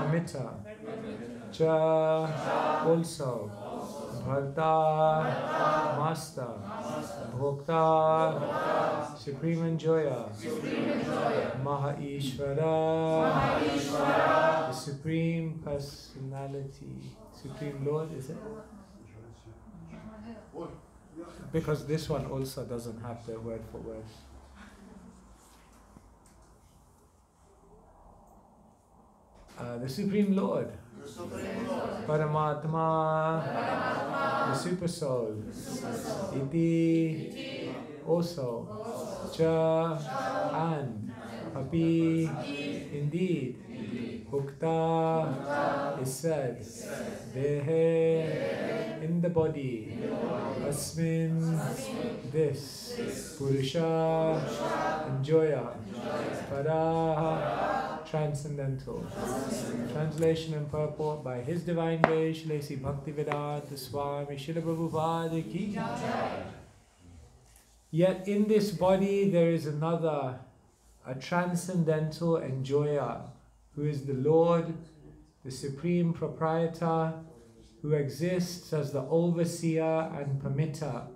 Pramita, Cha, also, Bharta, Master, Bhokta, Supreme Enjoyer, Maha Ishvara, the Supreme Personality, Supreme Lord, is it? Because this one also doesn't have the word for word. The Supreme Lord, Paramatma, the Super Soul, Iti, also, Cha, and, Api, indeed, Ukta is said, Dehe, in the body, Asmin, this, Purusha, enjoyer, Para, transcendental. Translation and purport by His Divine Grace, Shri Bhaktivedanta Swami Srila Prabhupada Ki. Yet in this body there is another, a transcendental enjoyer, who is the Lord, the Supreme Proprietor, who exists as the Overseer and Permitter,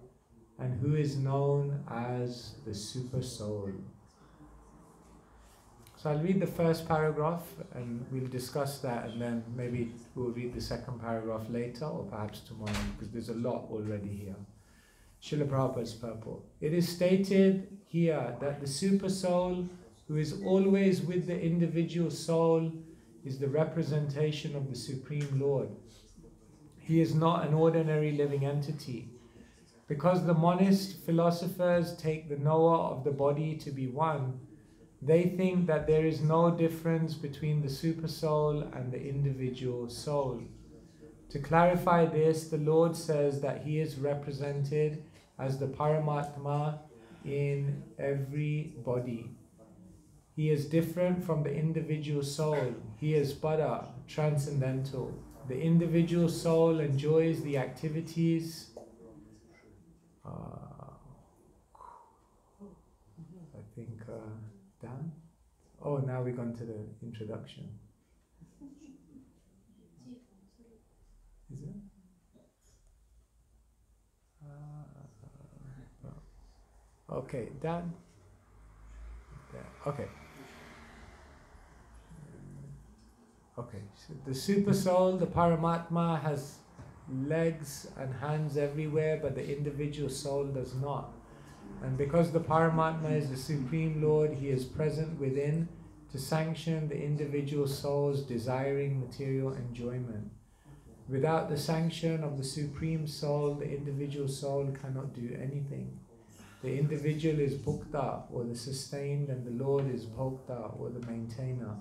and who is known as the Super Soul. So I'll read the first paragraph and we'll discuss that, and then maybe we'll read the second paragraph later or perhaps tomorrow, because there's a lot already here. Srila Prabhupada's purport. It is stated here that the Super Soul, who is always with the individual soul, is the representation of the Supreme Lord. He is not an ordinary living entity. Because the monist philosophers take the knower of the body to be one, they think that there is no difference between the Super Soul and the individual soul. To clarify this, the Lord says that He is represented as the Paramatma in every body. He is different from the individual soul. He is Para, transcendental. The individual soul enjoys the activities. I think Dan? Oh, now we've gone to the introduction. Is it? Okay, Dan? Okay. Okay, so the Super Soul, the Paramatma, has legs and hands everywhere, but the individual soul does not. And because the Paramatma is the Supreme Lord, He is present within to sanction the individual soul's desiring material enjoyment. Without the sanction of the Supreme Soul, the individual soul cannot do anything. The individual is Bhukta, or the sustained, and the Lord is Bhokta, or the maintainer.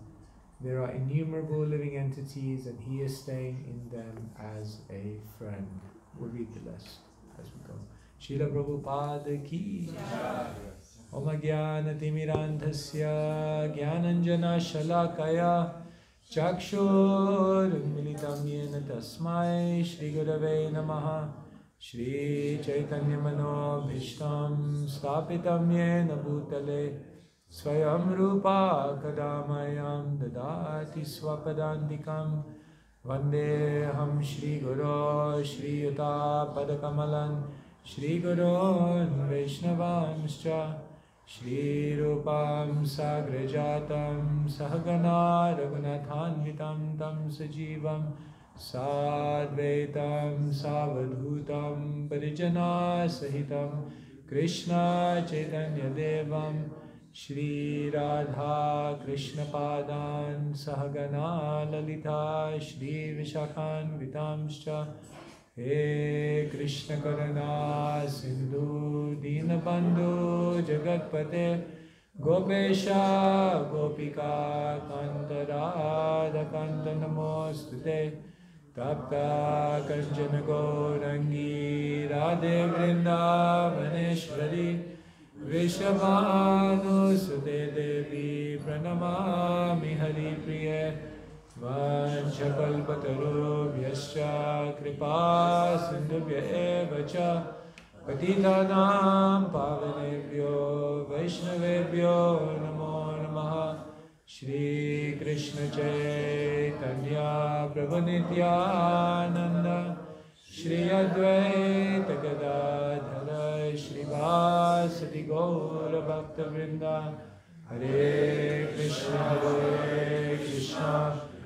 There are innumerable living entities, and He is staying in them as a friend. We'll read the rest as we go. Srila Prabhupada Ki. Om Jnana Timirandhasya Jnananjana Shalakaya Chakshur Militam Yena Tasmai Shri Gurave Namaha Shri Chaitanya Mano Bhishtam Stapitam Yena Bhutale Swayam Rupa Kadamayam Dadati Swapadantikam Vandeham Shri Guru Shri Yuta Padakamalan Shri Gurun Vaishnavanscha Shri Rupam Sagrajatam Sahagana Raghunathanvitam Tam Sajivam Sadvaitam Savadhutam Parijana Sahitam Krishna Chaitanya Devam Shri Radha Krishna Padan Sahagana Lalita Shri Vishakhan Vitamscha He Krishna Karana Sindhu Dinabandhu Jagatpate Gopesha Gopika Kanta Radha Kanta Namostute Tapta Kanjana Gaurangi Radhe Vrindavaneshwari Vrishabhanu Sute Devi Pranamami Hari Priya Vanchakalpatarubhyascha Kripa Sindhubhya eva cha Patitanam Pavanebhyo Vaishnavebhyo Namo Namaha Shri Krishna Chaitanya Prabhu Nityananda, Shri Advaita Gadadhara Shrivasadi Gaura Bhakta Vrinda, Hare Krishna,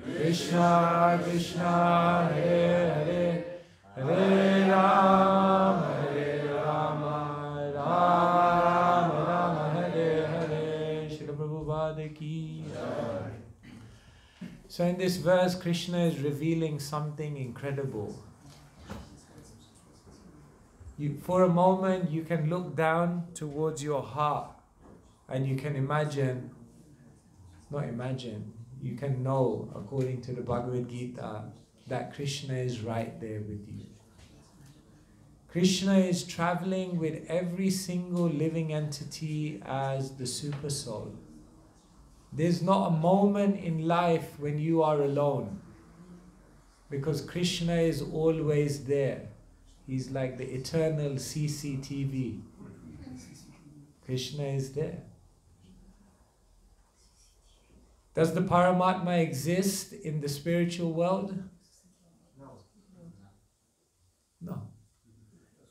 Krishna Krishna, Hare Hare, Hare Rama, Rama Rama, Hare Hare. Srila Prabhupada ki. So in this verse, Krishna is revealing something incredible. For a moment, you can look down towards your heart and you can you can know, according to the Bhagavad Gita, that Krishna is right there with you. Krishna is traveling with every single living entity as the super soul. There's not a moment in life when you are alone, because Krishna is always there. He's like the eternal CCTV. Krishna is there. Does the Paramatma exist in the spiritual world? No.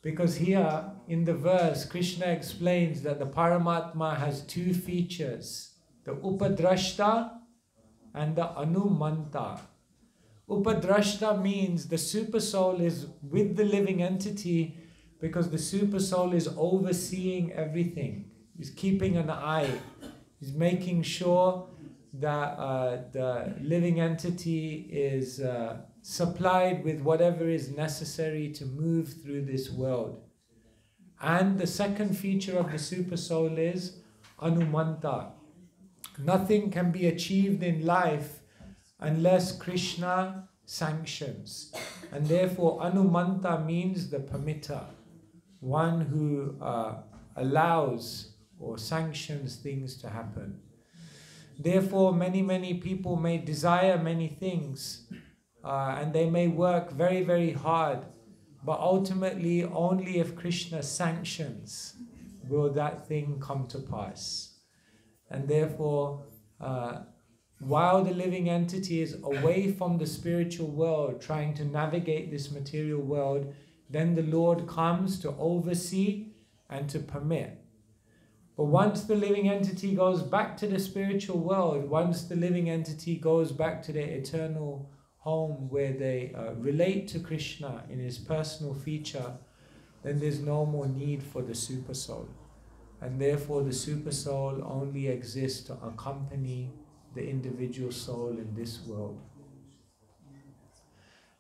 Because here in the verse, Krishna explains that the Paramatma has two features, the Upadrashta and the Anumanta. Upadrashta means the super soul is with the living entity because the super soul is overseeing everything. He's keeping an eye. He's making sure that the living entity is supplied with whatever is necessary to move through this world. And the second feature of the super soul is Anumanta. Nothing can be achieved in life unless Krishna sanctions. And therefore Anumanta means the permitter, one who allows or sanctions things to happen. Therefore many people may desire many things and they may work very, very hard, but ultimately only if Krishna sanctions will that thing come to pass. And therefore while the living entity is away from the spiritual world trying to navigate this material world, then the Lord comes to oversee and to permit. But once the living entity goes back to the spiritual world, once the living entity goes back to their eternal home where they relate to Krishna in his personal feature, then there's no more need for the super soul. And therefore the super soul only exists to accompany the individual soul in this world.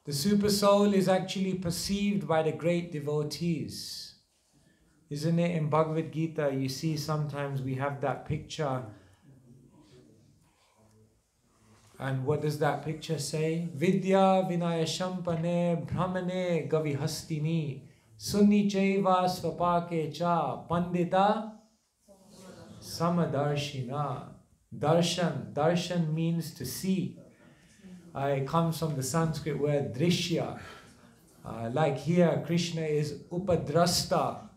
The super soul is actually perceived by the great devotees. Isn't it in Bhagavad Gita, you see sometimes we have that picture, and what does that picture say? Vidya vinaya shampane brahmane gavihastini sunni chaiva svapake cha pandita samadarshina. Darshan means to see. It comes from the Sanskrit word drishya. Like here, Krishna is upadrasta.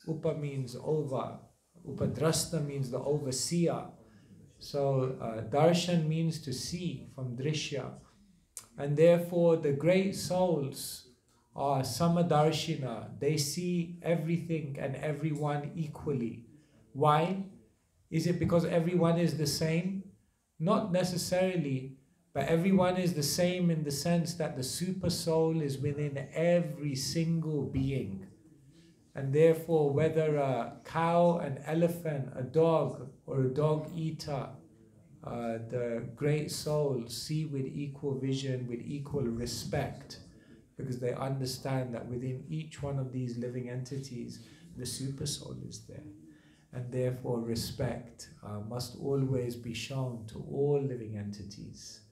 Upa means over. Upadrasta means the overseer. So darshan means to see, from drishya. And therefore the great souls are samadarshina. They see everything and everyone equally. Why? Is it because everyone is the same? Not necessarily, but everyone is the same in the sense that the super soul is within every single being. And therefore, whether a cow, an elephant, a dog, or a dog eater, the great souls see with equal vision, with equal respect, because they understand that within each one of these living entities, the super soul is there. And therefore, respect must always be shown to all living entities.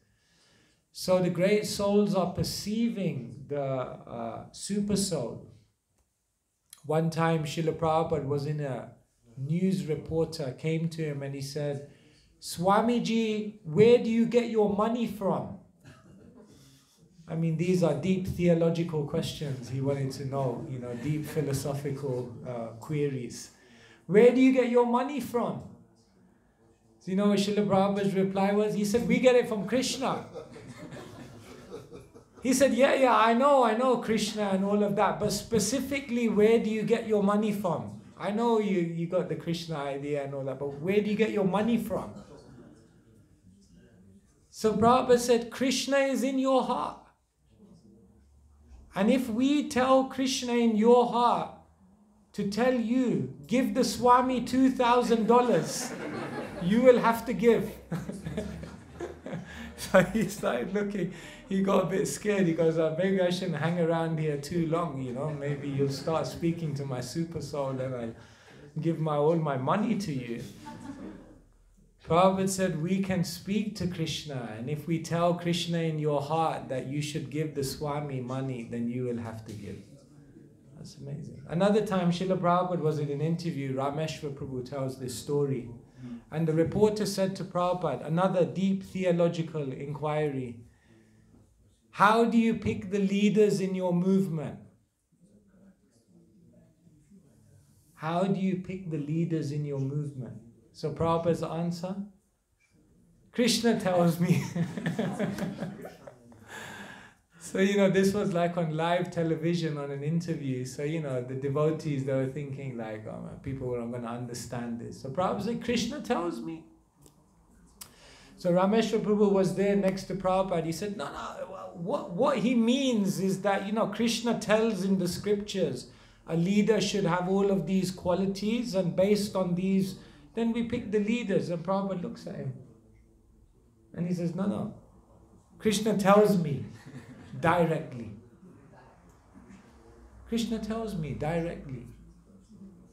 So the great souls are perceiving the super soul. One time Srila Prabhupada was in a news reporter, came to him and he said, Swamiji, where do you get your money from? I mean, these are deep theological questions. He wanted to know, deep philosophical queries. Where do you get your money from? So you know what Srila Prabhupada's reply was? He said, we get it from Krishna. He said, yeah, I know Krishna and all of that, but specifically, where do you get your money from? I know you got the Krishna idea and all that, but where do you get your money from? So Prabhupada said, Krishna is in your heart. And if we tell Krishna in your heart to tell you, give the Swami $2,000, you will have to give. So he started looking, he got a bit scared. He goes, maybe I shouldn't hang around here too long, you know, maybe you'll start speaking to my super soul and I'll give all my money to you. Prabhupada said, we can speak to Krishna, and if we tell Krishna in your heart that you should give the Swami money, then you will have to give. That's amazing. Another time, Srila Prabhupada was in an interview, Rameshwar Prabhu tells this story, and the reporter said to Prabhupada, another deep theological inquiry, how do you pick the leaders in your movement? How do you pick the leaders in your movement? So Prabhupada's answer, Krishna tells me. So, you know, this was like on live television on an interview. So, you know, the devotees, they were thinking like, oh, people are going to understand this. So Prabhupada said, Krishna tells me. So Rameshwar Prabhu was there next to Prabhupada. He said, no, what he means is that, you know, Krishna tells in the scriptures, a leader should have all of these qualities, and based on these, then we pick the leaders. And Prabhupada looks at him and he says, no, Krishna tells me directly. Krishna tells me directly.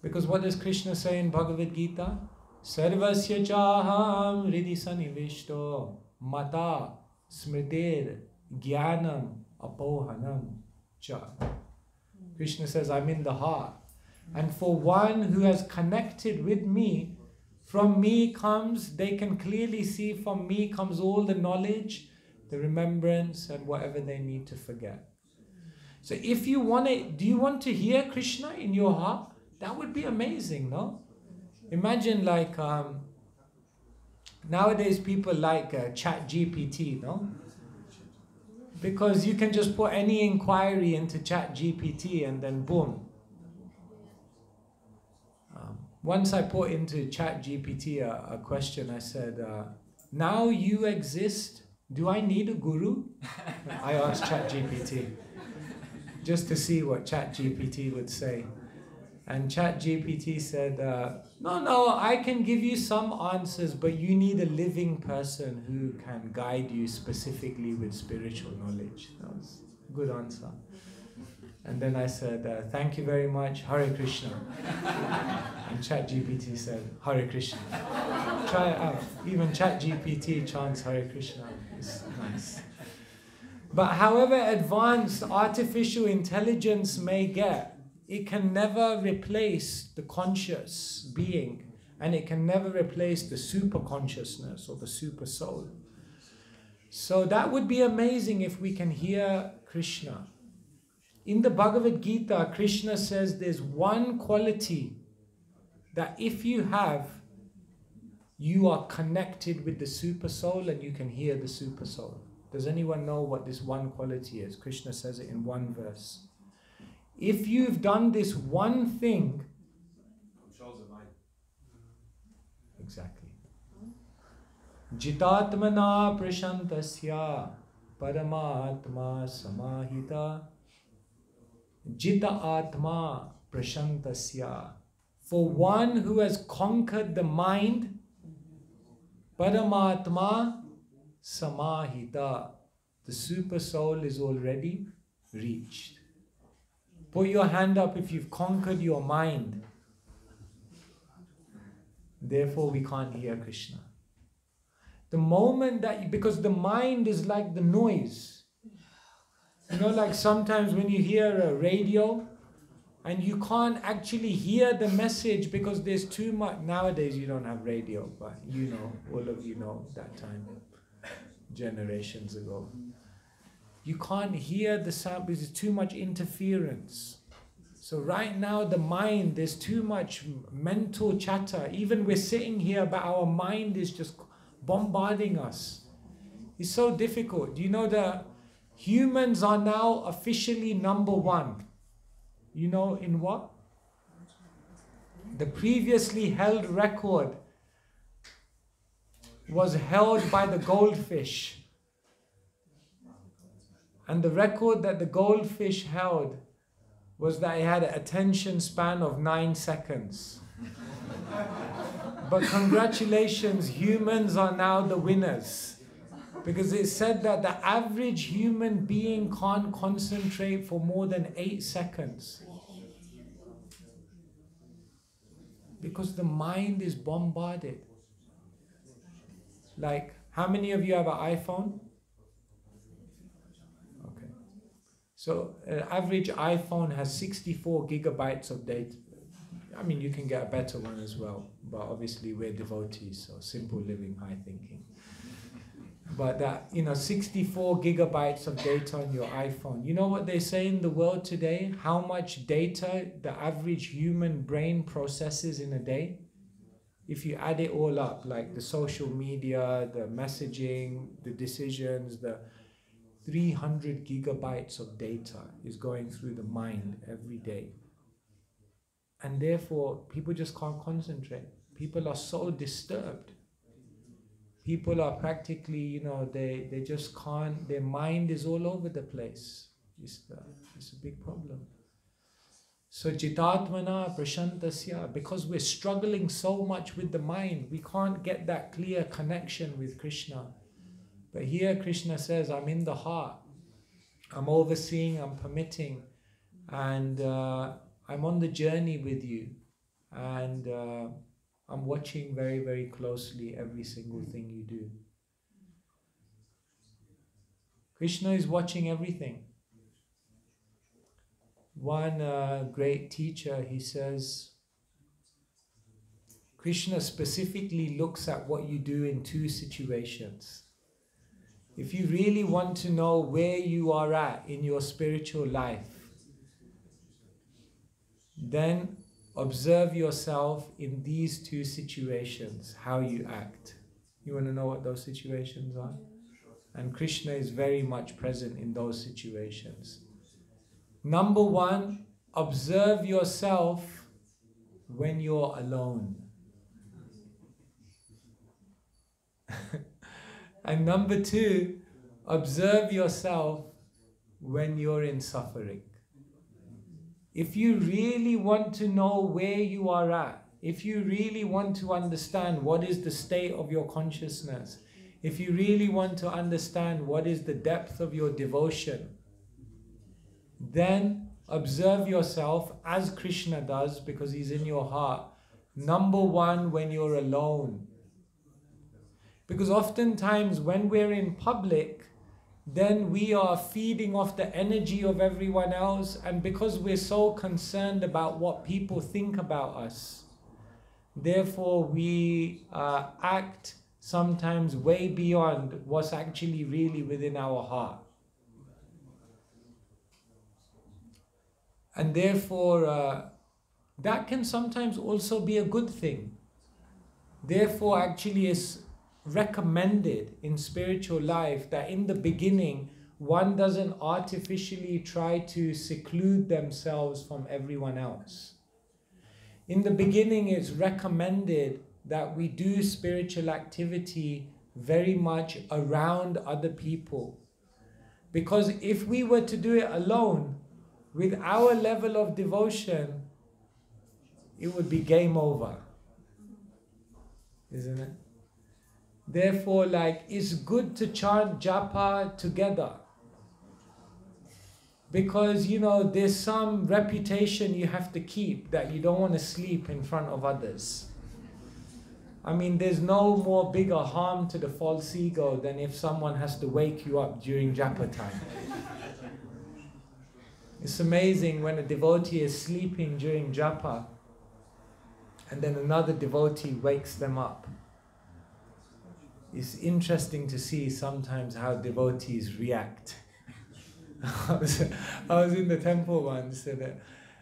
Because what does Krishna say in Bhagavad Gita? Sarvasya chaham hridi sanivishto mata smritir jnanam apohanam cha. Krishna says, I'm in the heart. And for one who has connected with me, from me comes, they can clearly see from me comes all the knowledge, the remembrance, and whatever they need to forget. So if you want it, do you want to hear Krishna in your heart? That would be amazing, no? Imagine like, nowadays people like ChatGPT, no? Because you can just put any inquiry into ChatGPT and then boom. Once I put into ChatGPT a question, I said, now you exist, do I need a guru? I asked ChatGPT, just to see what ChatGPT would say. And ChatGPT said, no, I can give you some answers, but you need a living person who can guide you specifically with spiritual knowledge. That was a good answer. And then I said, thank you very much, Hare Krishna. And ChatGPT said, Hare Krishna. Try it out. Even ChatGPT chants Hare Krishna. It's nice. But however advanced artificial intelligence may get, it can never replace the conscious being, and it can never replace the super consciousness or the super soul. So that would be amazing if we can hear Krishna. In the Bhagavad Gita, Krishna says there's one quality that if you have, you are connected with the super soul and you can hear the super soul. Does anyone know what this one quality is? Krishna says it in one verse. If you've done this one thing, exactly. Jitatmana prashantasya paramatma samahita. Jita atma prashantasya. For one who has conquered the mind, paramatma samahita. The super soul is already reached. Put your hand up if you've conquered your mind. Therefore we can't hear Krishna. The moment that, because the mind is like the noise. You know, like sometimes when you hear a radio and you can't actually hear the message because there's too much. Nowadays you don't have radio, but you know, all of you know that time, generations ago. You can't hear the sound because there's too much interference. So right now the mind, there's too much mental chatter. Even we're sitting here, but our mind is just bombarding us. It's so difficult. Do you know that Humans are now officially number one. You know in what? The previously held record was held by the goldfish. And the record that the goldfish held was that it had an attention span of 9 seconds. But congratulations, humans are now the winners. Because it said that the average human being can't concentrate for more than 8 seconds. Because the mind is bombarded. Like, how many of you have an iPhone? Okay. So, an average iPhone has 64 gigabytes of data. I mean, you can get a better one as well. But obviously, we're devotees, so simple living, high thinking. But that, 64 gigabytes of data on your iPhone. You know what they say in the world today? How much data the average human brain processes in a day? If you add it all up, like the social media, the messaging, the decisions, the 300 gigabytes of data is going through the mind every day. And therefore, people just can't concentrate. People are so disturbed. People are practically, they just can't, their mind is all over the place. It's a big problem. So jitatmana prashantasya, because we're struggling so much with the mind, we can't get that clear connection with Krishna. But here Krishna says, I'm in the heart. I'm overseeing, I'm permitting, and I'm on the journey with you. And I'm watching very, very closely every single thing you do. Krishna is watching everything. One great teacher, he says, Krishna specifically looks at what you do in 2 situations. If you really want to know where you are at in your spiritual life, then observe yourself in these 2 situations, how you act. You want to know what those situations are? And Krishna is very much present in those situations. Number 1, observe yourself when you're alone. And number 2, observe yourself when you're in suffering. If you really want to know where you are at, if you really want to understand what is the state of your consciousness, if you really want to understand what is the depth of your devotion, then observe yourself as Krishna does, because he's in your heart. Number 1, when you're alone. Because oftentimes when we're in public, then we are feeding off the energy of everyone else, and because we're so concerned about what people think about us, therefore we act sometimes way beyond what's actually really within our heart. And therefore that can sometimes also be a good thing. Therefore actually it's recommended in spiritual life that in the beginning one doesn't artificially try to seclude themselves from everyone else. In the beginning it's recommended that we do spiritual activity very much around other people. Because if we were to do it alone, with our level of devotion, it would be game over. Isn't it? Therefore, it's good to chant japa together. Because, there's some reputation you have to keep that you don't want to sleep in front of others. I mean, there's no more bigger harm to the false ego than if someone has to wake you up during japa time. It's amazing when a devotee is sleeping during japa and then another devotee wakes them up. It's interesting to see sometimes how devotees react. I was in the temple once and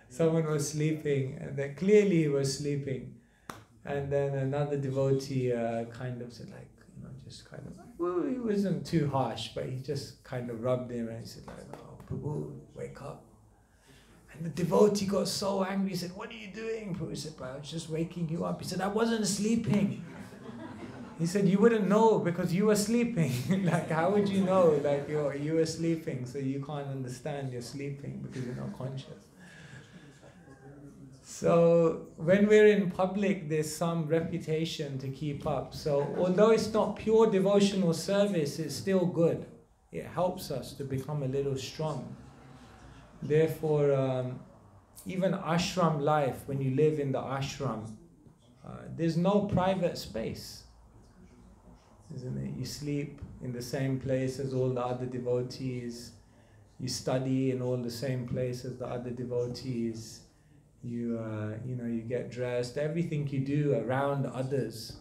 someone was sleeping, and then clearly he was sleeping, and then another devotee kind of said just kind of, Well, he wasn't too harsh, but he just kind of rubbed him and he said, like, "Oh, Prabhu, wake up." And the devotee got so angry. He said, "What are you doing?" Prabhu said, "I was just waking you up." He said, "I wasn't sleeping." He said, "You wouldn't know because you were sleeping." Like, how would you know? Like, you were sleeping, so you can't understand you're sleeping because you're not conscious. So when we're in public, there's some reputation to keep up. So although it's not pure devotional service, it's still good. It helps us to become a little strong. Therefore, even ashram life, when you live in the ashram, there's no private space, isn't it? You sleep in the same place as all the other devotees. You study in all the same place as the other devotees. You get dressed. Everything you do around others,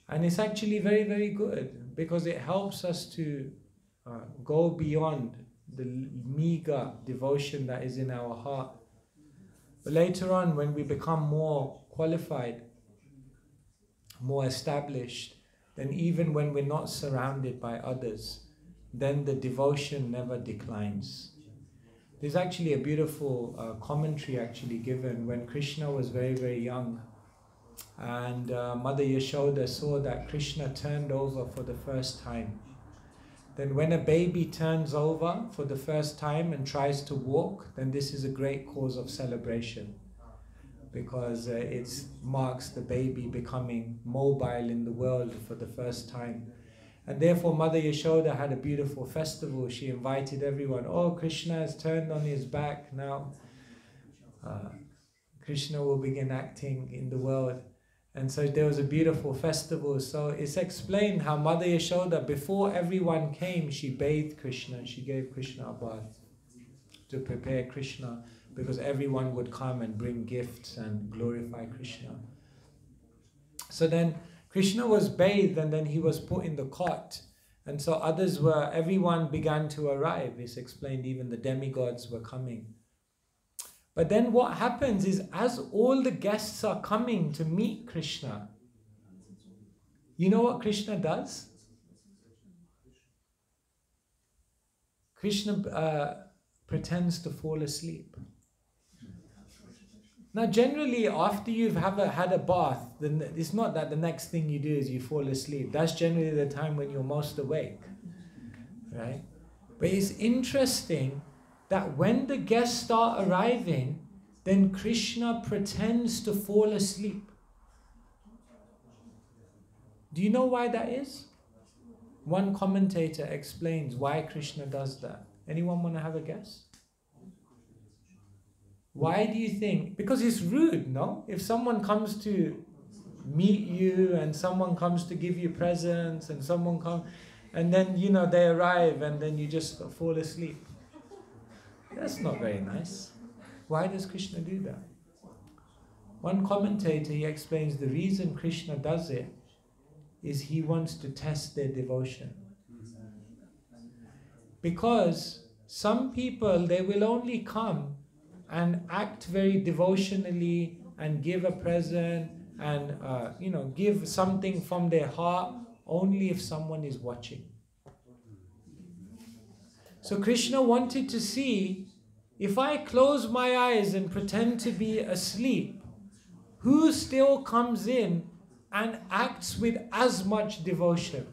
and it's actually very, very good because it helps us to go beyond the meager devotion that is in our heart. But later on, when we become more qualified, more established, then even when we're not surrounded by others, then the devotion never declines. There's actually a beautiful commentary actually given when Krishna was very, very young, and Mother Yashoda saw that Krishna turned over for the first time. Then when a baby turns over for the first time and tries to walk, then this is a great cause of celebration, because it marks the baby becoming mobile in the world for the first time. And therefore Mother Yashoda had a beautiful festival. She invited everyone. "Oh, Krishna has turned on his back now. Krishna will begin acting in the world." And so there was a beautiful festival. So it's explained how Mother Yashoda, before everyone came, she bathed Krishna and she gave Krishna a bath to prepare Krishna, because everyone would come and bring gifts and glorify Krishna. So then Krishna was bathed and then he was put in the cot. And so everyone began to arrive. It's explained even the demigods were coming. But then what happens is, as all the guests are coming to meet Krishna, you know what Krishna does? Krishna pretends to fall asleep. Now generally after you've had a bath, then it's not that the next thing you do is you fall asleep. That's generally the time when you're most awake, right? But it's interesting that when the guests start arriving, then Krishna pretends to fall asleep. Do you know why that is? One commentator explains why Krishna does that. Anyone want to have a guess? Why do you think? Because it's rude, no? If someone comes to meet you and someone comes to give you presents and someone comes and then they arrive and then you just fall asleep. That's not very nice. Why does Krishna do that? One commentator, he explains the reason Krishna does it is he wants to test their devotion. Because some people, they will only come and act very devotionally and give a present and give something from their heart only if someone is watching. So Krishna wanted to see, if I close my eyes and pretend to be asleep, who still comes in and acts with as much devotion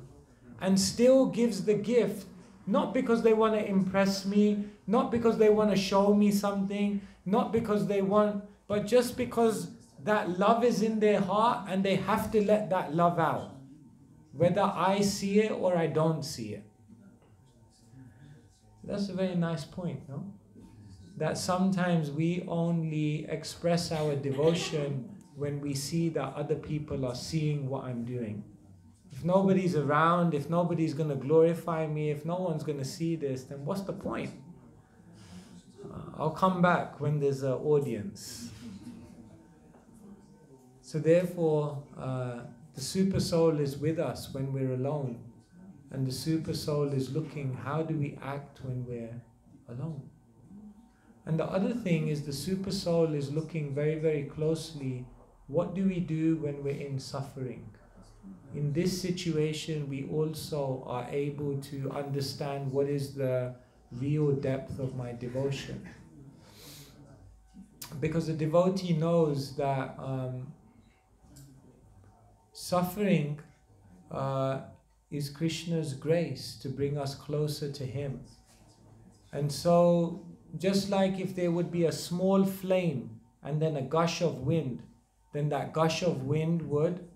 and still gives the gift, not because they want to impress me, not because they want to show me something, not because they want, but just because that love is in their heart and they have to let that love out, whether I see it or I don't see it. That's a very nice point, no? That sometimes we only express our devotion when we see that other people are seeing what I'm doing. If nobody's around, if nobody's going to glorify me, if no one's going to see this, then what's the point? I'll come back when there's an audience. So therefore, the super soul is with us when we're alone. And the super soul is looking, how do we act when we're alone? And the other thing is, the super soul is looking very, very closely, what do we do when we're in suffering? In this situation, we also are able to understand what is the real depth of my devotion. Because the devotee knows that suffering is Krishna's grace to bring us closer to Him. And so, just like if there would be a small flame and then a gush of wind, then that gush of wind would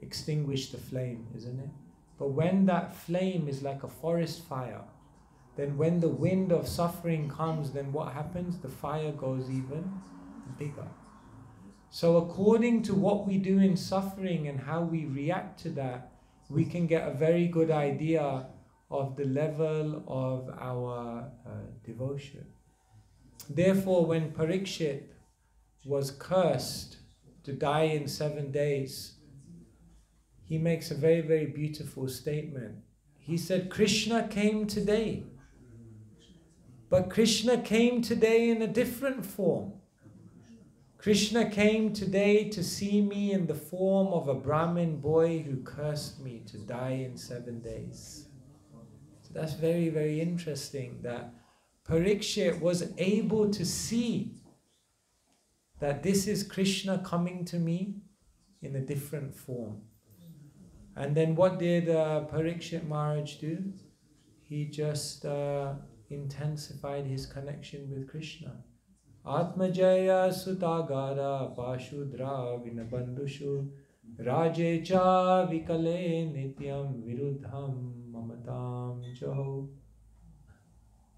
extinguish the flame, isn't it? But when that flame is like a forest fire, then when the wind of suffering comes, then what happens? The fire goes even bigger. So according to what we do in suffering and how we react to that, we can get a very good idea of the level of our devotion. Therefore, when Parikshit was cursed to die in 7 days, he makes a very, very beautiful statement. He said, Krishna came today, but Krishna came today in a different form. Krishna came today to see me in the form of a Brahmin boy who cursed me to die in 7 days. So that's very, very interesting that Parikshit was able to see that this is Krishna coming to me in a different form. And then what did Parikshit Maharaj do? He just intensified his connection with Krishna. Atmajaya sutagara pashudra vinabandushu rajecha vikale nityam viruddham mamatam jaho.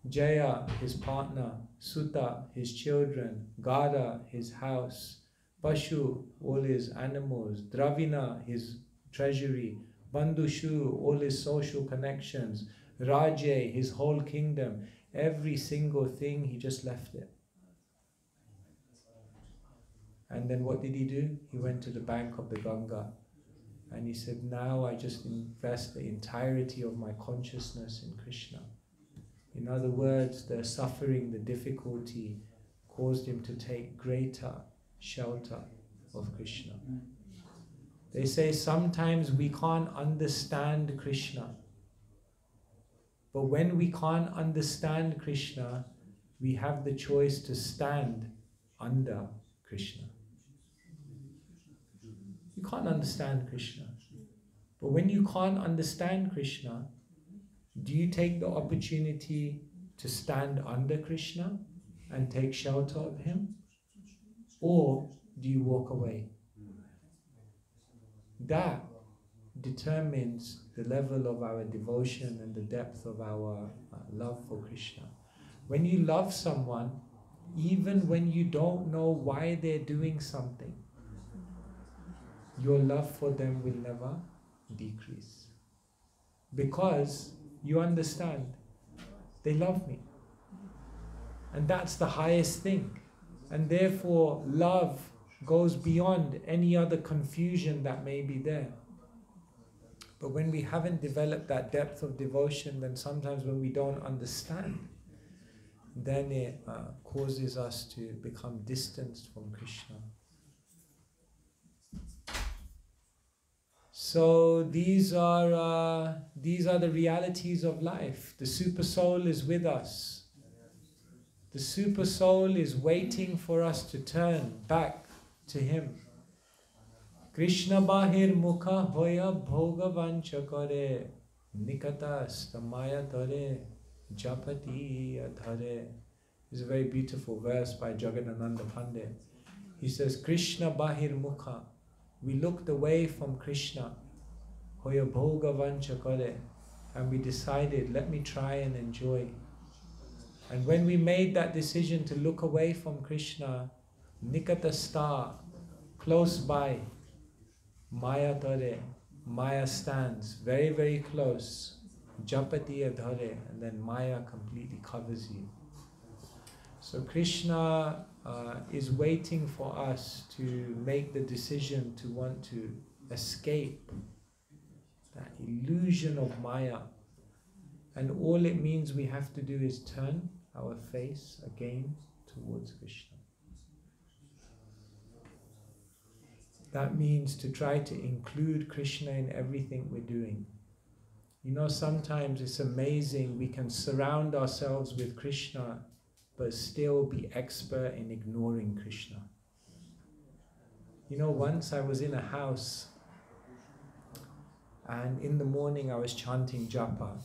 Jaya, his partner, Suta, his children, Gada, his house, Pashu, all his animals, Dravina, his treasury, Bandushu, all his social connections, Rajay, his whole kingdom, every single thing, he just left it. And then what did he do? He went to the bank of the Ganga and he said, now I just invest the entirety of my consciousness in Krishna. In other words, the suffering, the difficulty caused him to take greater shelter of Krishna. They say sometimes we can't understand Krishna. But when we can't understand Krishna, we have the choice to stand under Krishna. You can't understand Krishna. But when you can't understand Krishna, do you take the opportunity to stand under Krishna and take shelter of Him? Or do you walk away? That determines the level of our devotion and the depth of our love for Krishna. When you love someone, even when you don't know why they're doing something, your love for them will never decrease. Because you understand, they love me. And that's the highest thing. And therefore, love goes beyond any other confusion that may be there. But when we haven't developed that depth of devotion, then sometimes when we don't understand, then it causes us to become distanced from Krishna. So these are the realities of life. The super soul is with us. The super soul is waiting for us to turn back to Him. Krishna bahir mukha hoya bhoga vancha kare nikata stamaya tare japati adhare. This is a very beautiful verse by Jagadananda Pandit. He says, Krishna bahir mukha. We looked away from Krishna, hoya bhoga vancha kare, and we decided, let me try and enjoy. And when we made that decision to look away from Krishna, nikata sta, close by, Maya tare, Maya stands very, very close, japati adhare, and then Maya completely covers you. So Krishna is waiting for us to make the decision to want to escape that illusion of Maya. And all it means we have to do is turn our face again towards Krishna. That means to try to include Krishna in everything we're doing. You know, sometimes it's amazing, we can surround ourselves with Krishna but still be expert in ignoring Krishna. You know, once I was in a house and in the morning I was chanting japa.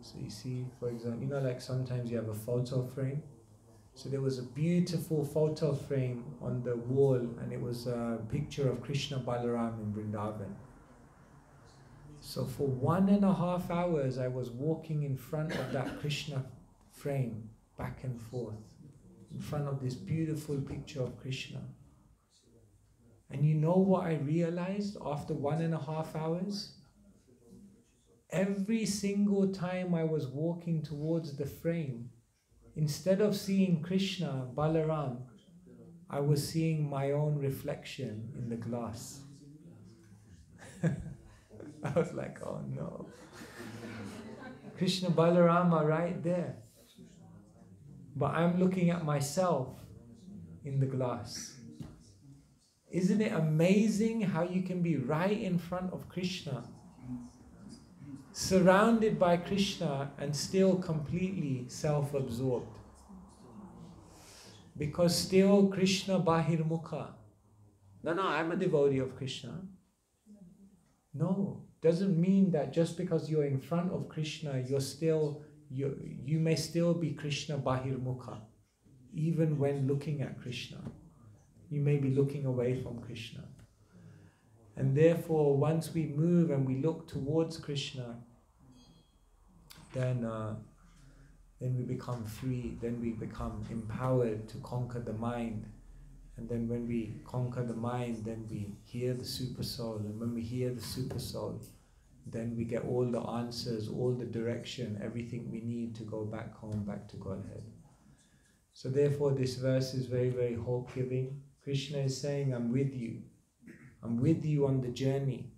So you see, for example, you know, like sometimes you have a photo frame. So there was a beautiful photo frame on the wall and it was a picture of Krishna Balaram in Vrindavan. So for 1.5 hours I was walking in front of that Krishna frame, back and forth, in front of this beautiful picture of Krishna. And you know what I realized after 1.5 hours? Every single time I was walking towards the frame, instead of seeing Krishna, Balaram, I was seeing my own reflection in the glass. I was like, oh no. Krishna, Balaram are right there. But I'm looking at myself in the glass. Isn't it amazing how you can be right in front of Krishna, surrounded by Krishna and still completely self-absorbed? Because still Krishna Bahirmukha. No, I'm a devotee of Krishna. No, doesn't mean that just because you're in front of Krishna, you may still be Krishna Bahirmukha. Even when looking at Krishna, you may be looking away from Krishna. And therefore, once we move and we look towards Krishna, then we become free, then we become empowered to conquer the mind. And then when we conquer the mind, then we hear the Super Soul. And when we hear the Super Soul, then we get all the answers, all the direction, everything we need to go back home, back to Godhead. So therefore this verse is very, very hope-giving. Krishna is saying, I'm with you. I'm with you on the journey.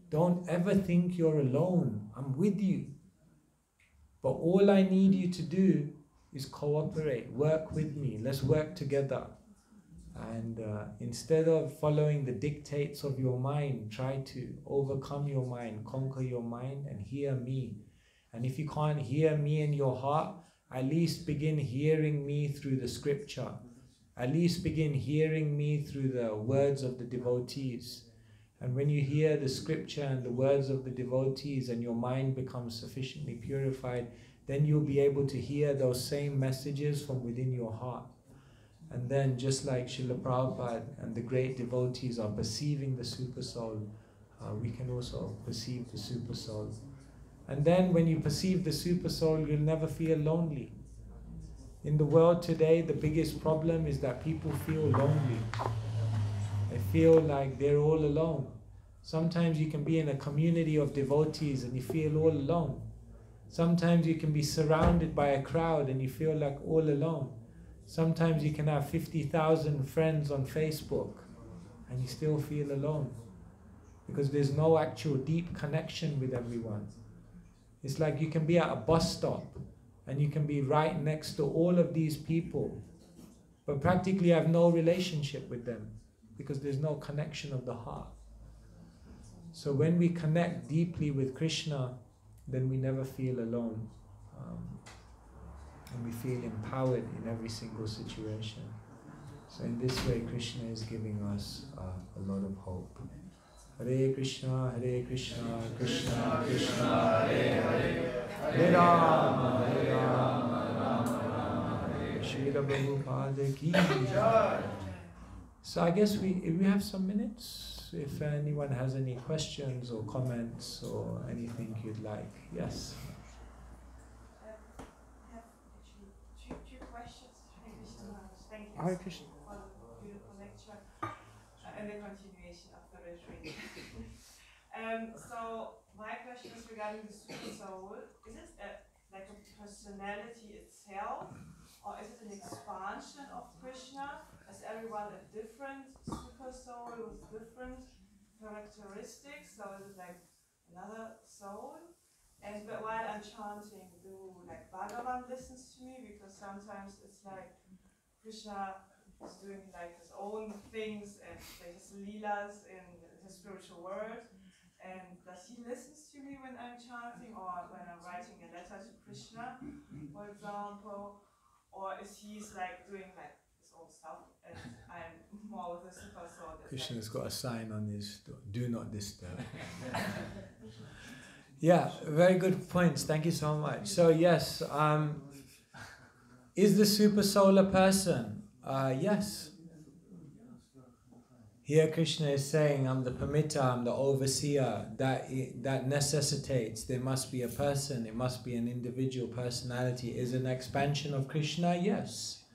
Don't ever think you're alone. I'm with you. But all I need you to do is cooperate, work with me. Let's work together. And instead of following the dictates of your mind, try to overcome your mind, conquer your mind, and hear me. And if you can't hear me in your heart, at least begin hearing me through the scripture. At least begin hearing me through the words of the devotees. And when you hear the scripture and the words of the devotees and your mind becomes sufficiently purified, then you'll be able to hear those same messages from within your heart. And then just like Srila Prabhupada and the great devotees are perceiving the Super Soul, we can also perceive the Super Soul. And then when you perceive the Super Soul, you'll never feel lonely. In the world today, the biggest problem is that people feel lonely. They feel like they're all alone. Sometimes you can be in a community of devotees and you feel all alone. Sometimes you can be surrounded by a crowd and you feel like all alone. Sometimes you can have 50,000 friends on Facebook and you still feel alone because there's no actual deep connection with everyone. It's like you can be at a bus stop and you can be right next to all of these people, but practically have no relationship with them because there's no connection of the heart. So when we connect deeply with Krishna, then we never feel alone. And we feel empowered in every single situation. So in this way, Krishna is giving us a lot of hope. Hare Krishna, Krishna Krishna, Hare Hare, Hare Rama, Rama Rama, Hare Srila Prabhupada ki jai. So I guess we have some minutes. If anyone has any questions or comments or anything you'd like. Yes. Hare Krishna. For the beautiful lecture and the continuation of the retreat. So my question is regarding the Super Soul. Is it like a personality itself, or is it an expansion of Krishna? Is everyone a different Super Soul with different characteristics? So is it like another soul? And while I'm chanting, do like Bhagavan listens to me? Because sometimes it's like Krishna he's doing like his own things and his leelas in his spiritual world. And does he listen to me when I'm chanting or when I'm writing a letter to Krishna, for example? Or is he like doing like his own stuff and I'm more with the super soul? Krishna's got a sign on his door, do not disturb. Yeah, very good points. Thank you so much. So yes, is the super soul a person? Yes. Here Krishna is saying, I'm the permitter, I'm the overseer. That necessitates there must be a person, it must be an individual personality. Is an expansion of Krishna? Yes.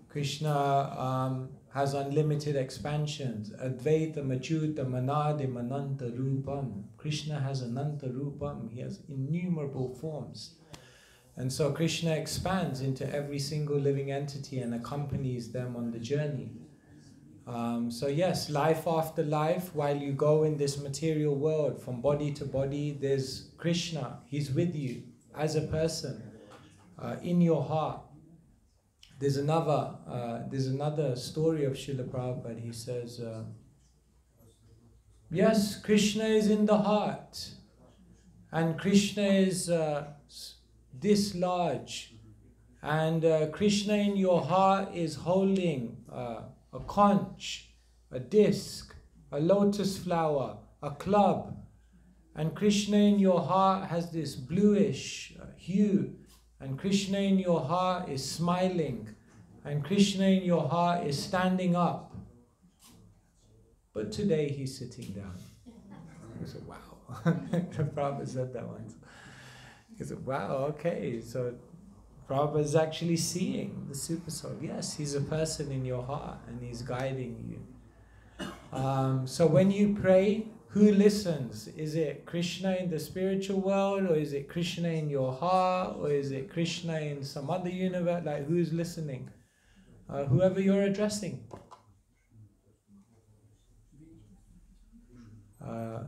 Krishna has unlimited expansions. Advaita, Machyuta, Manadi, Mananta Rupam. Krishna has Ananta Rupam. He has innumerable forms. And so Krishna expands into every single living entity and accompanies them on the journey. So yes, life after life, while you go in this material world, from body to body, there's Krishna. He's with you as a person, in your heart. There's another story of Srila Prabhupada. He says, yes, Krishna is in the heart, and Krishna is this large, and Krishna in your heart is holding a conch, a disc, a lotus flower, a club, and Krishna in your heart has this bluish hue, and Krishna in your heart is smiling, and Krishna in your heart is standing up. But today he's sitting down. I said, wow. Prabhupada said that once. He said, wow, okay, so Prabhupada is actually seeing the super soul. Yes, he's a person in your heart and he's guiding you. So when you pray, who listens? Is it Krishna in the spiritual world, or is it Krishna in your heart, or is it Krishna in some other universe? Like, who's listening? Whoever you're addressing.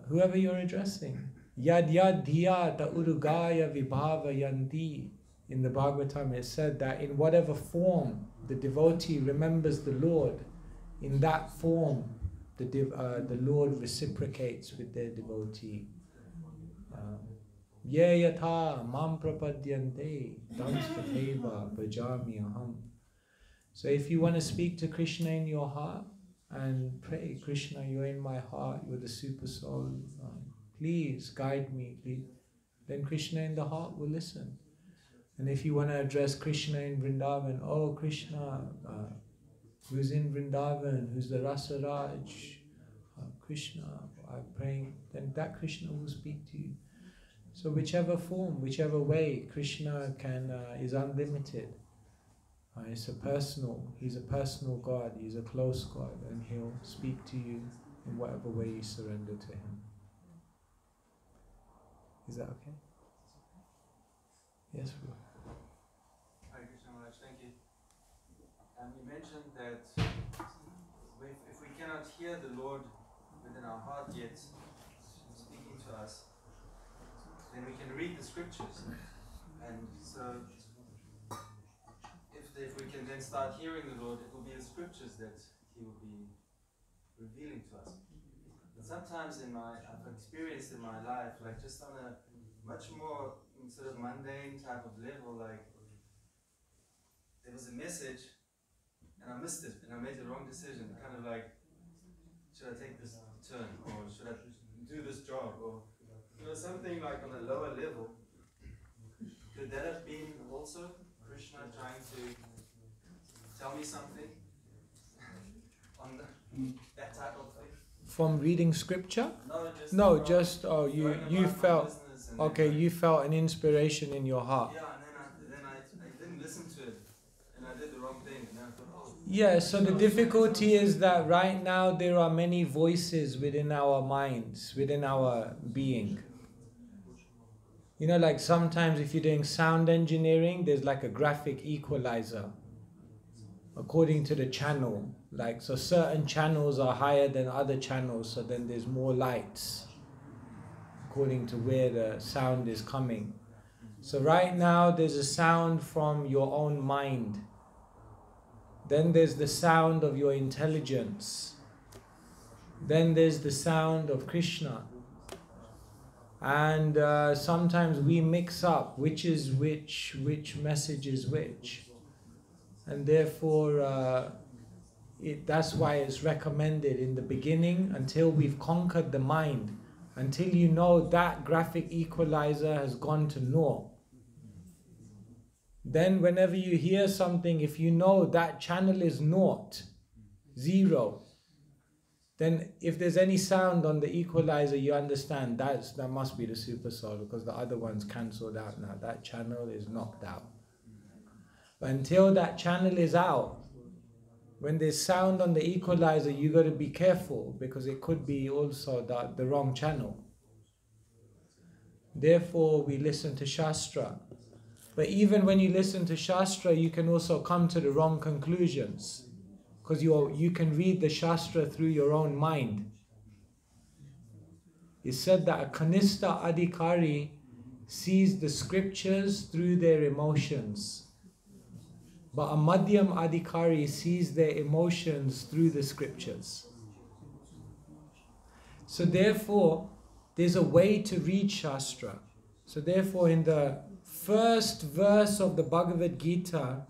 Whoever you're addressing. Yad yad dhiya ta urugaya vibhava yanti. In the Bhagavatam it said that in whatever form the devotee remembers the Lord, in that form the Lord reciprocates with their devotee. Ye yatha mam prapadyante tanstateva bhajami aham. So if you want to speak to Krishna in your heart and pray, Krishna, you're in my heart, you're the super soul, please guide me, please. Then Krishna in the heart will listen. And if you want to address Krishna in Vrindavan, oh Krishna, who's in Vrindavan, who's the Rasa Raj, Krishna, I'm praying, then that Krishna will speak to you. So whichever form, whichever way, Krishna is unlimited. He's a personal God, he's a close God, and he'll speak to you in whatever way you surrender to him. Is that okay? Yes, bro. Hare Krishna Maharaj, thank you. You mentioned that if we cannot hear the Lord within our heart yet speaking to us, then we can read the scriptures. And so if we can then start hearing the Lord, it will be the scriptures that he will be revealing to us. But sometimes I've experienced in my life, like just on a much more sort of mundane type of level, like there was a message and I missed it and I made the wrong decision, kind of like, should I take this turn or should I do this job, or something like on a lower level. Could that have been also Krishna trying to tell me something on that type of thing? From reading scripture? No, you felt, okay, you felt an inspiration in your heart. Yeah, and then I didn't listen to it, and I did the wrong thing, and then I thought, oh. Yeah, so the difficulty is that right now there are many voices within our minds, within our being. You know, like sometimes if you're doing sound engineering, there's like a graphic equalizer according to the channel. Like, so certain channels are higher than other channels, so then there's more lights according to where the sound is coming. So right now there's a sound from your own mind. Then there's the sound of your intelligence. Then there's the sound of Krishna. And sometimes we mix up which is which message is which. And therefore, that's why it's recommended in the beginning, until we've conquered the mind, until you know that graphic equalizer has gone to naught. Then whenever you hear something, if you know that channel is naught, zero, then if there's any sound on the equalizer, you understand that must be the super soul, because the other one's cancelled out now. That channel is knocked out. But until that channel is out, when there's sound on the equalizer, you got to be careful, because it could be also the wrong channel. Therefore, we listen to Shastra. But even when you listen to Shastra, you can also come to the wrong conclusions, because you can read the Shastra through your own mind. It's said that a Kanista Adhikari sees the scriptures through their emotions, but a Madhyam Adhikari sees their emotions through the scriptures. So therefore, there's a way to read Shastra. So therefore, in the first verse of the Bhagavad Gita,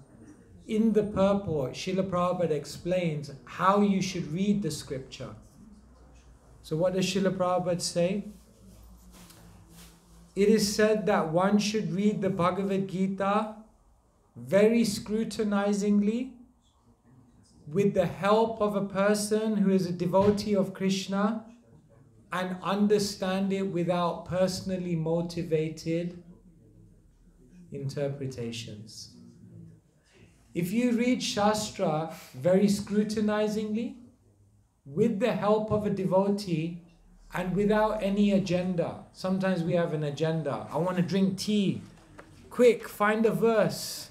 in the purport, Srila Prabhupada explains how you should read the scripture. So what does Srila Prabhupada say? It is said that one should read the Bhagavad Gita very scrutinizingly, with the help of a person who is a devotee of Krishna, and understand it without personally motivated interpretations. If you read Shastra very scrutinizingly, with the help of a devotee, and without any agenda. Sometimes we have an agenda. I want to drink tea. Quick, find a verse.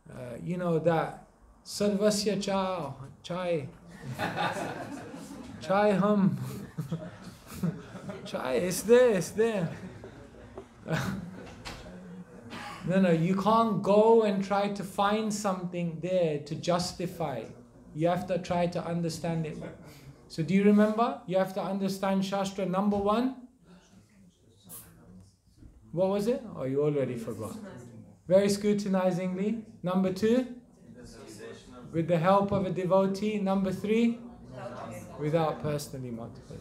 That Sarvasya chai. Chai hum. Chai, it's there. No, you can't go and try to find something there to justify. You have to try to understand it. So do you remember? You have to understand Shastra. Number one, what was it? Oh, you already forgot. Very scrutinizingly. Number two, with the help of a devotee. Number three, without personally motivated.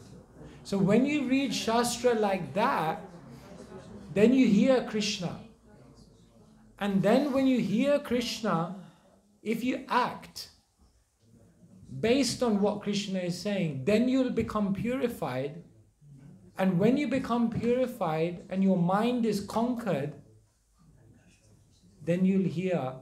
So when you read Shastra like that, then you hear Krishna. And then when you hear Krishna, if you act based on what Krishna is saying, then you'll become purified. And when you become purified and your mind is conquered, then you'll hear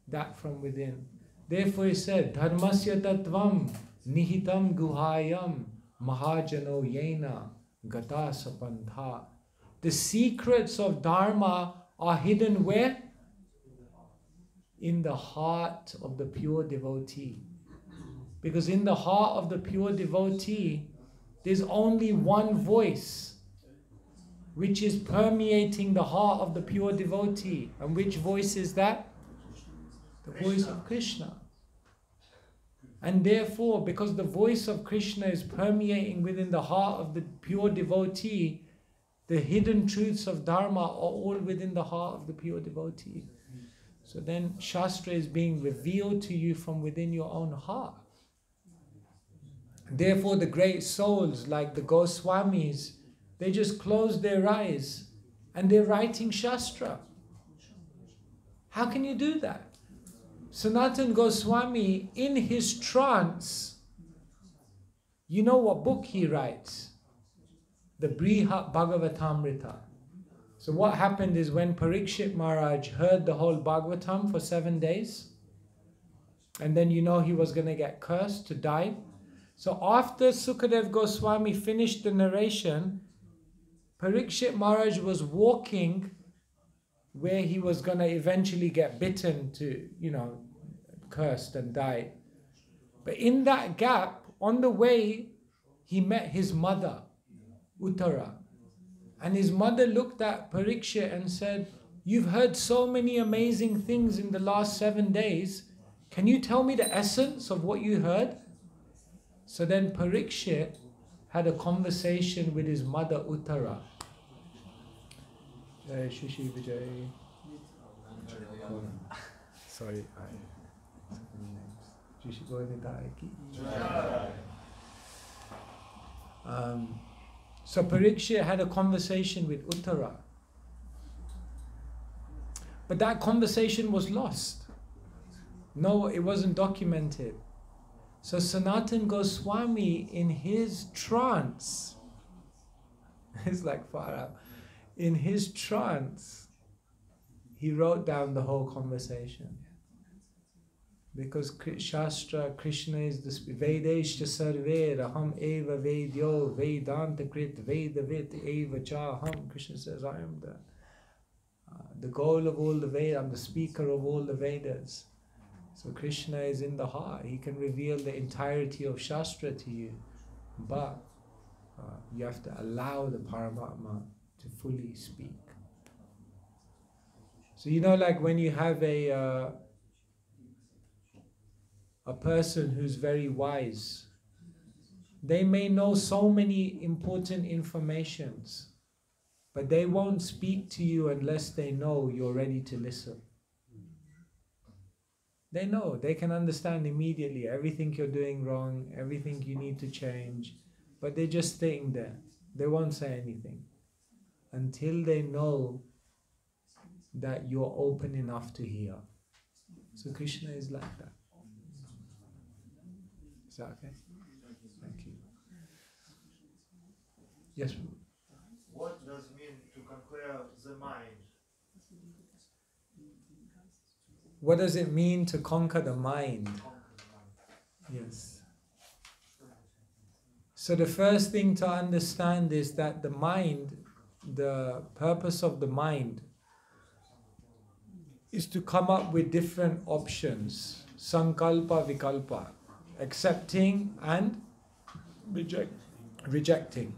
that from within. Therefore he said, Dharmasya tattvam nihitam guhayam mahajano yena gata sapantha. The secrets of Dharma are hidden where? In the heart of the pure devotee. Because in the heart of the pure devotee, there's only one voice which is permeating the heart of the pure devotee. And which voice is that? The voice of Krishna. And therefore, because the voice of Krishna is permeating within the heart of the pure devotee, the hidden truths of Dharma are all within the heart of the pure devotee. So then Shastra is being revealed to you from within your own heart. Therefore the great souls like the Goswamis, they just close their eyes and they're writing Shastra. How can you do that? Sanatana Goswami, in his trance, you know what book he writes? The Brihat Bhagavatamrita. So what happened is when Parikshit Maharaj heard the whole Bhagavatam for 7 days, and then he was going to get cursed to die. So after Sukadev Goswami finished the narration, Parikshit Maharaj was walking where he was going to eventually get bitten to, cursed and die. But in that gap, on the way, he met his mother, Uttara. And his mother looked at Parikshit and said, "You've heard so many amazing things in the last 7 days. Can you tell me the essence of what you heard? So then Parikshit had a conversation with his mother Uttara. Shishi Vijay. Sorry, so Parikshit had a conversation with Uttara. But that conversation was lost. No, it wasn't documented. So Sanatana Goswami, in his trance, it's like far out, in his trance, he wrote down the whole conversation. Because Shastra, Krishna is the Vedeshta Sarve, Raham Eva Vedyo, Vedanta Krit, Vedavit Eva Chaham. Krishna says, I am the goal of all the Vedas, I'm the speaker of all the Vedas. So Krishna is in the heart. He can reveal the entirety of Shastra to you. But you have to allow the Paramatma to fully speak. So you know, like when you have a person who's very wise, they may know so many important informations, but they won't speak to you unless they know you're ready to listen. They know, they can understand immediately everything you're doing wrong, everything you need to change, but they're just staying there. They won't say anything until they know that you're open enough to hear. So Krishna is like that. Is that okay? Thank you. Yes. What does it mean to conquer the mind? What does it mean to conquer the mind? Yes. So the first thing to understand is that the mind, the purpose of the mind is to come up with different options. Sankalpa, vikalpa. Accepting and rejecting.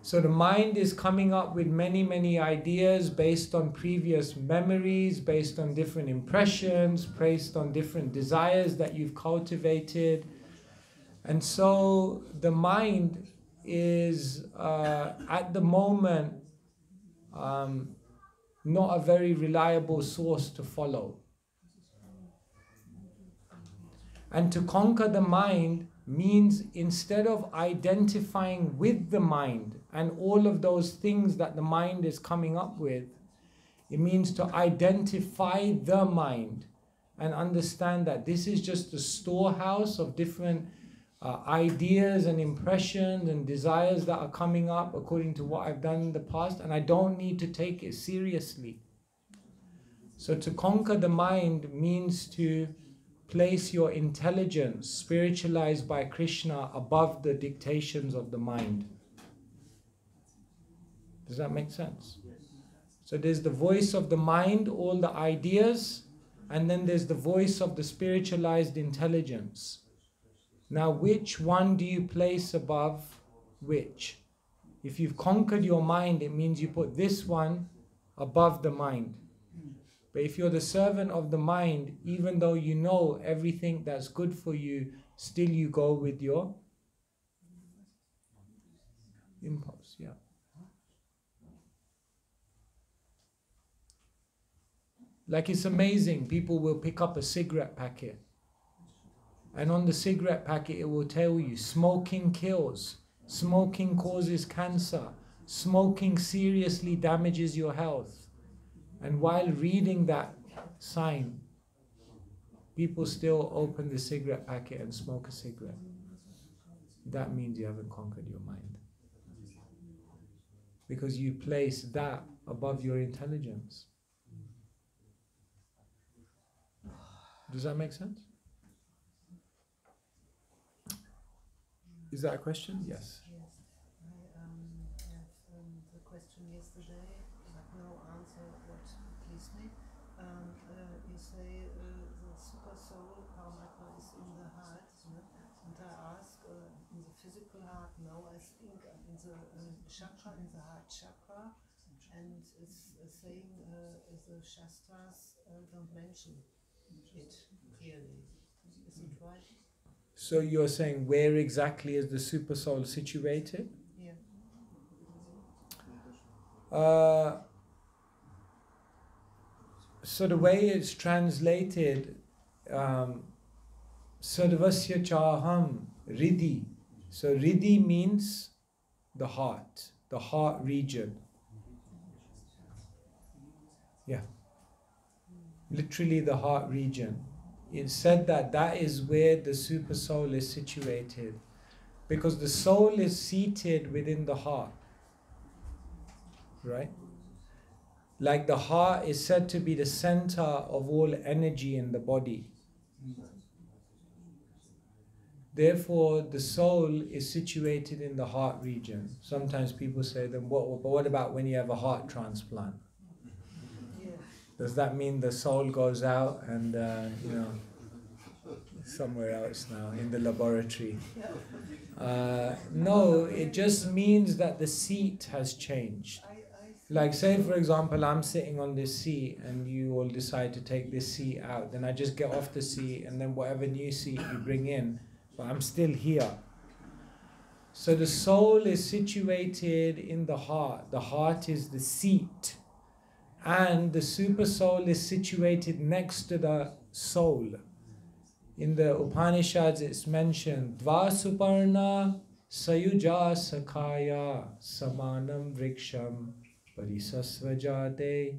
So the mind is coming up with many ideas based on previous memories, based on different impressions, based on different desires that you've cultivated. And so the mind is at the moment not a very reliable source to follow. And to conquer the mind means, instead of identifying with the mind and all of those things that the mind is coming up with, it means to identify the mind and understand that this is just a storehouse of different ideas and impressions and desires that are coming up according to what I've done in the past, and I don't need to take it seriously. So to conquer the mind means to place your intelligence, spiritualized by Krishna, above the dictations of the mind. Does that make sense? So there's the voice of the mind, all the ideas, and then there's the voice of the spiritualized intelligence. Now, which one do you place above which? If you've conquered your mind, it means you put this one above the mind. But if you're the servant of the mind, even though you know everything that's good for you, still you go with your impulse. Yeah. Like, it's amazing. People will pick up a cigarette packet, and on the cigarette packet it will tell you smoking kills, smoking causes cancer, smoking seriously damages your health. And while reading that sign, people still open the cigarette packet and smoke a cigarette. That means you haven't conquered your mind. Because you place that above your intelligence. Does that make sense? Is that a question? Yes. Yes. I have the question yesterday, but no answer what pleased me. You say the super soul, Paramatma, is in the heart, and I ask, in the physical heart, no, I think in the chakra, in the heart chakra, and it's saying the Shastras don't mention it clearly. isn't right. So you're saying where exactly is the super soul situated? Yeah. So the way it's translated, Sarvasya Chaham Riddhi. So Riddhi means the heart region. Yeah. Literally the heart region. It's said that that is where the super soul is situated, because the soul is seated within the heart. Right? Like the heart is said to be the center of all energy in the body. Therefore, the soul is situated in the heart region. Sometimes people say, then what about when you have a heart transplant? Yeah. Does that mean the soul goes out and, somewhere else now, in the laboratory? No, it just means that the seat has changed. Like say for example, I'm sitting on this seat and you all decide to take this seat out, then I just get off the seat and then whatever new seat you bring in, but I'm still here. So the soul is situated in the heart. The heart is the seat. And the super soul is situated next to the soul. In the Upanishads it's mentioned, Dvasuparna Sayuja Sakhaya Samanam Vriksham Parisasvajate,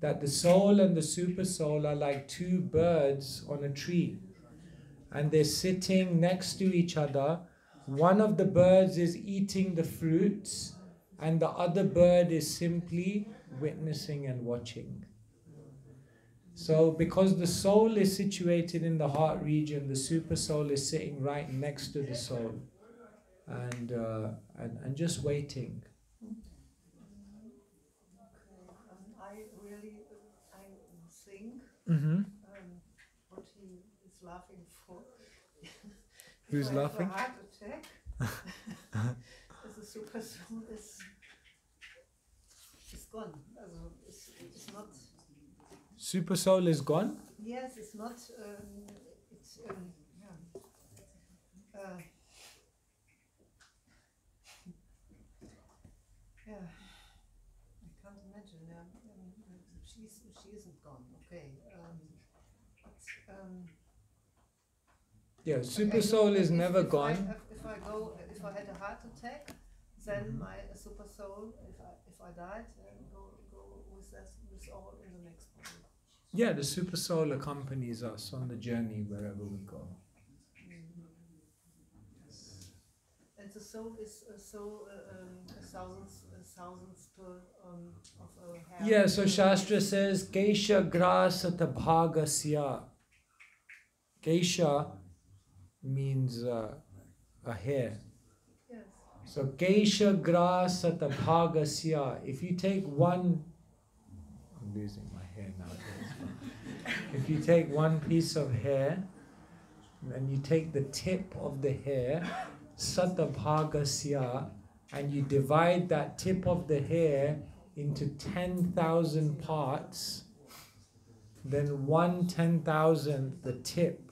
that the soul and the super soul are like two birds on a tree. And they're sitting next to each other. One of the birds is eating the fruits and the other bird is simply witnessing and watching. So because the soul is situated in the heart region, the super soul is sitting right next to the soul and just waiting. I think what he is laughing for. Who's if I laughing? have a heart attack, as a super soul is gone. Also, it's not. Super soul is gone? Yes, it's not. Yeah, I can't imagine. She isn't gone. Okay. Yeah, super soul is never gone. If I had a heart attack, then my super soul, if I died, go with all in the next body. Yeah, the super soul accompanies us on the journey wherever we go. And the soul is thousands of hair. Yeah, so Shastra says, Kesha grasata bhagasya. Kesha means a hair. Yes. So Kesha grasata bhagasya. If you take one, I'm losing my hair now. If you take one piece of hair and you take the tip of the hair, sata bhagasya, and you divide that tip of the hair into 10,000 parts, then 1/10,000th, the tip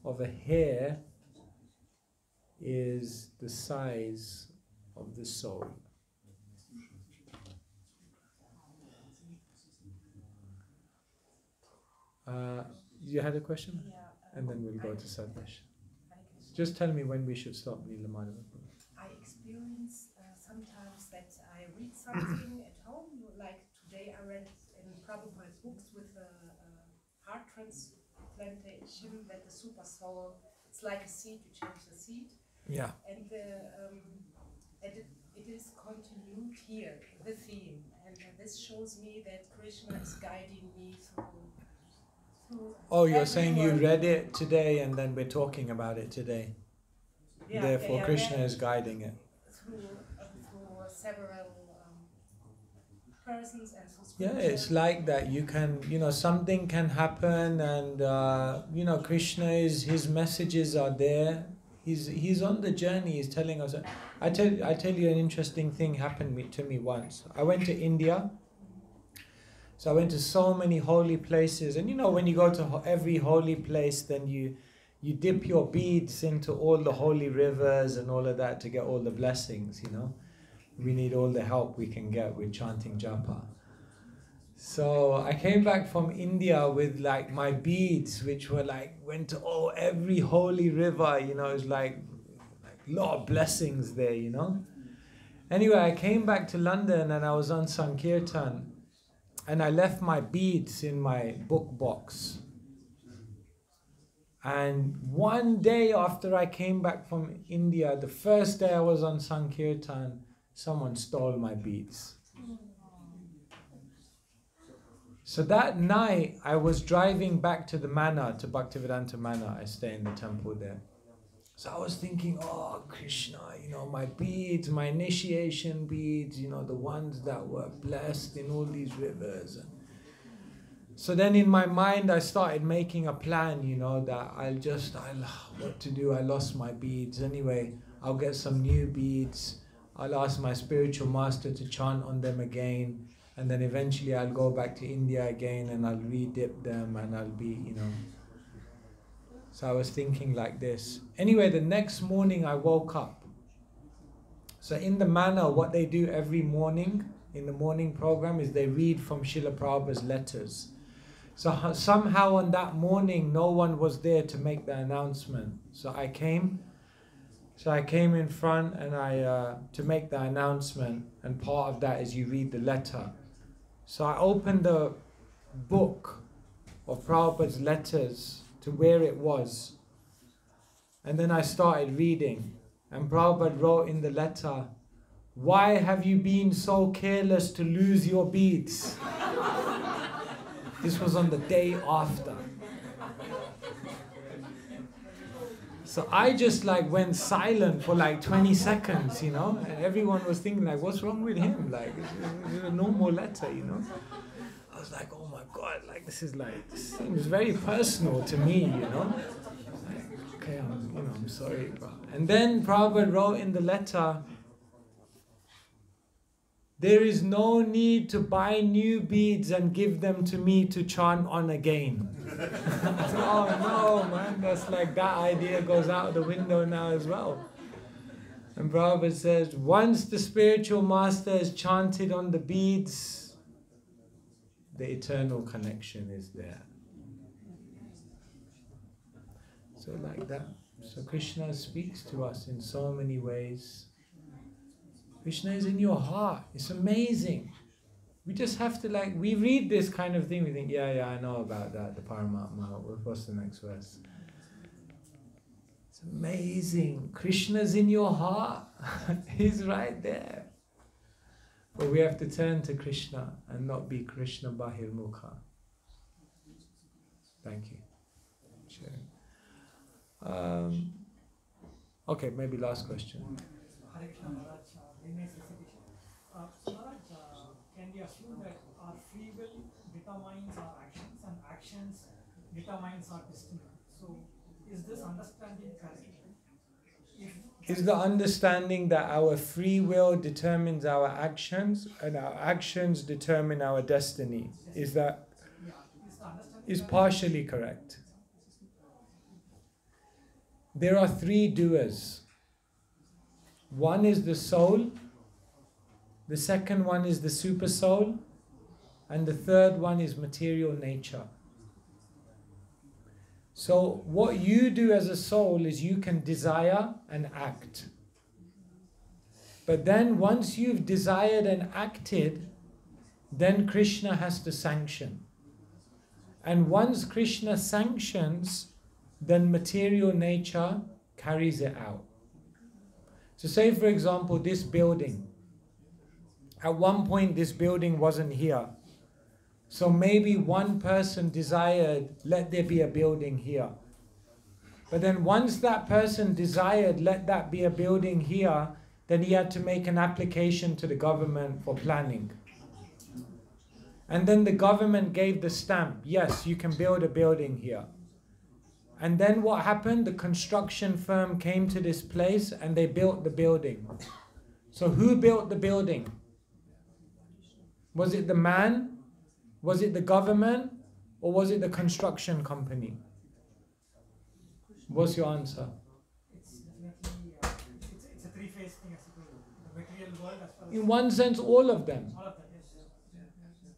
of a hair, is the size of the soul. You had a question? Yeah. And then we'll go to Sadvesh. Just tell me when we should stop, Neela Madhava. I experience sometimes that I read something at home, like today I read in Prabhupada's books with a heart transplantation, that the super soul, it's like a seed, you change the seed. Yeah. And it is continued here, the theme. And this shows me that Krishna is guiding me through Oh, you're saying you everywhere. read it today and then we're talking about it today. Yeah, Therefore, yeah, Krishna yeah. is guiding it. Through several persons and through Yeah, scripture. it's like that. You can, something can happen and, Krishna his messages are there. He's on the journey. He's telling us. I tell you an interesting thing happened to me once. I went to India. So I went to so many holy places, and when you go to every holy place, then you you dip your beads into all the holy rivers and all of that to get all the blessings, you know. We need all the help we can get with chanting japa. So I came back from India with like my beads, which were like, went to every holy river, you know, it was like a lot of blessings there, you know. Anyway, I came back to London and I was on Sankirtan and I left my beads in my book box. And one day after I came back from India, the first day I was on Sankirtan, someone stole my beads. So that night, I was driving back to the manor, to Bhaktivedanta Manor. I stay in the temple there. So I was thinking, oh, Krishna, you know, my beads, my initiation beads, you know, the ones that were blessed in all these rivers. So then in my mind, I started making a plan, you know, that what to do? I lost my beads. Anyway, I'll get some new beads. I'll ask my spiritual master to chant on them again. And then eventually I'll go back to India again and I'll re-dip them and I'll be, you know. So I was thinking like this. Anyway, the next morning I woke up. So in the manor, what they do every morning, in the morning program, is they read from Srila Prabhupada's letters. So somehow on that morning, no one was there to make the announcement. So I came in front and to make the announcement, and part of that is you read the letter. So I opened the book of Prabhupada's letters to where it was. And then I started reading. And Prabhupada wrote in the letter, "Why have you been so careless to lose your beads?" This was on the day after. So I just like went silent for like 20 seconds, you know, and everyone was thinking like, what's wrong with him? Like, it's a normal letter, you know. I was like, oh my God, like this seems very personal to me, you know. Like, okay, I'm sorry, bro. And then Prabhupada wrote in the letter, "There is no need to buy new beads and give them to me to chant on again." Oh no, man, that's like that idea goes out the window now as well. And Prabhupada says, once the spiritual master has chanted on the beads, the eternal connection is there. So like that. So Krishna speaks to us in so many ways. Krishna is in your heart. It's amazing. We just have to we read this kind of thing, we think, yeah, I know about that, the Paramatma. What's the next verse? It's amazing. Krishna's in your heart. He's right there. But we have to turn to Krishna and not be Krishna Bahirmukha. Thank you. Sure. Okay, maybe last question. Can we assume that our free will determines our actions and actions determines our destiny? So is this understanding correct? Is the understanding that our free will determines our actions and our actions determine our destiny? Is that is partially correct? There are three doers. One is the soul, the second one is the super soul, and the third one is material nature. So what you do as a soul is you can desire and act. But then once you've desired and acted, then Krishna has to sanction. And once Krishna sanctions, then material nature carries it out. So say for example this building. At one point this building wasn't here. So maybe one person desired, let there be a building here. But then once that person desired, let that be a building here, then he had to make an application to the government for planning. And then the government gave the stamp, yes, you can build a building here. And then what happened? The construction firm came to this place and they built the building. So who built the building? Was it the man? Was it the government? Or was it the construction company? What's your answer? It's definitely it's a three-phase thing, as it were. The material world as well as In one sense, all of them. all of that. Yes.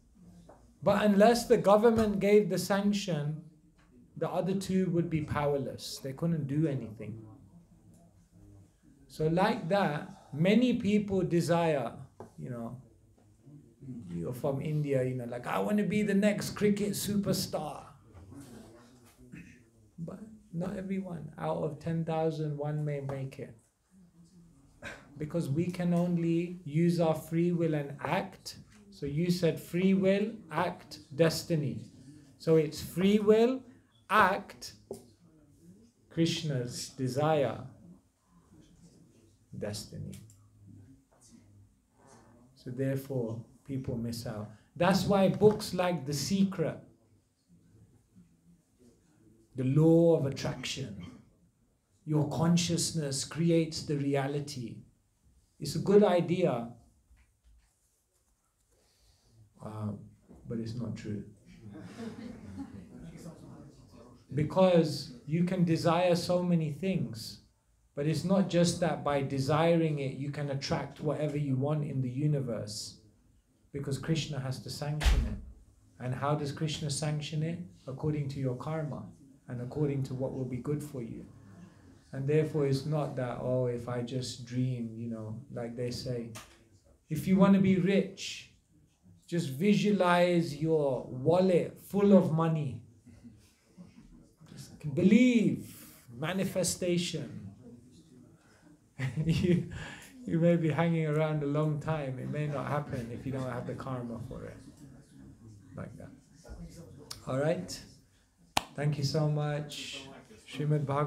But unless the government gave the sanction, the other two would be powerless. They couldn't do anything. So like that, many people desire, you're from India, like, I want to be the next cricket superstar. But not everyone. Out of 10,000, one may make it. Because we can only use our free will and act. So you said free will, act, destiny. So it's free will, act, Krishna's desire, destiny. So therefore, people miss out. That's why books like The Secret, The Law of Attraction, your consciousness creates the reality. It's a good idea, but it's not true. Because you can desire so many things, but it's not just that by desiring it you can attract whatever you want in the universe, because Krishna has to sanction it. And how does Krishna sanction it? According to your karma and according to what will be good for you. And therefore it's not that, if I just dream, like they say. If you want to be rich, just visualize your wallet full of money. Just believe, manifestation. You may be hanging around a long time. It may not happen if you don't have the karma for it. Like that. Alright? Thank you so much. Srimad Bhagavatam.